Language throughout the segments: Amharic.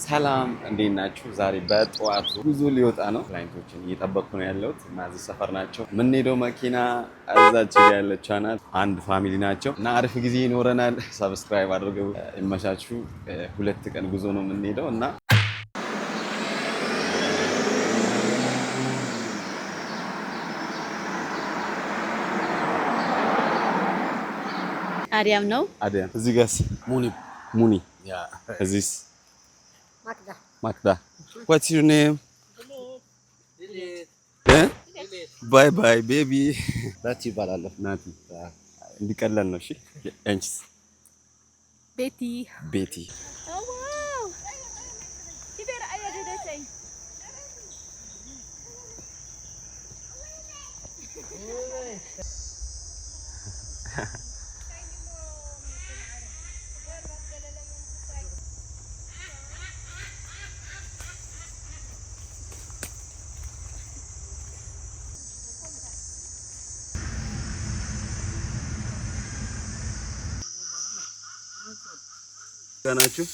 ሰላም እንዴት ናችሁ? ዛሬ በጠዋቱ ጉዞ ሊወጣ ነው። ክላይንቶችን እየጠበቅኩ ነው ያለሁት። ማዚ ሰፈር ናቸው። የምንሄደው መኪና እዛች ጋር ያለችው ናት። አንድ ፋሚሊ ናቸው እና አሪፍ ጊዜ ይኖረናል። ሰብስክራይብ አድርገው ይመቻችሁ። 2 ቀን ጉዞ ነው የምንሄደው እና አዲያም ነው። አዲያም እዚህ ጋርስ ሙኒ ያ እዚህስ Magda. What's your name? Bye bye baby. ናቲ ይባላል። ናቲ እንዲቀለል ነው። እሺ አንቺስ? ቤቲ ዋው ይበራ አያደደተኝ ናችሁ?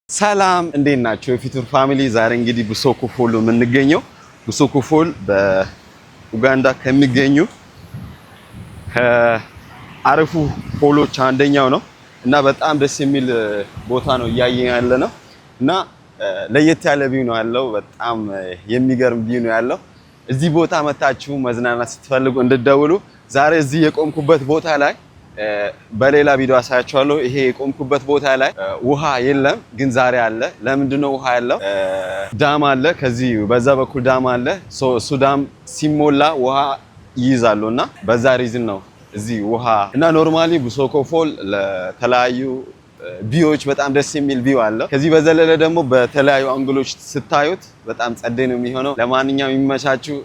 ሰላም እንዴት ናችሁ? የፊቱር ፋሚሊ ዛሬ እንግዲህ ቡሶኮ ፎል የምንገኘው ቡሶኮ ፎል በኡጋንዳ ከሚገኙ ከአሪፉ ፎሎች አንደኛው ነው እና በጣም ደስ የሚል ቦታ ነው እያየን ያለ ነው እና ለየት ያለ ቪው ነው ያለው። በጣም የሚገርም ቪው ነው ያለው። እዚህ ቦታ መታችሁ መዝናናት ስትፈልጉ እንድትደውሉ። ዛሬ እዚህ የቆምኩበት ቦታ ላይ በሌላ ቪዲዮ አሳያችኋለሁ። ይሄ የቆምኩበት ቦታ ላይ ውሃ የለም፣ ግን ዛሬ አለ። ለምንድነው ውሃ ያለው? ዳም አለ፣ ከዚህ በዛ በኩል ዳም አለ። እሱ ዳም ሲሞላ ውሃ ይይዛሉና በዛ ሪዝን ነው እዚህ ውሃ እና ኖርማሊ ቡሶኮ ፎል ለተለያዩ ቪዎች በጣም ደስ የሚል ቪው አለው። ከዚህ በዘለለ ደግሞ በተለያዩ አንግሎች ስታዩት በጣም ጸዴ ነው የሚሆነው። ለማንኛውም የሚመቻችሁ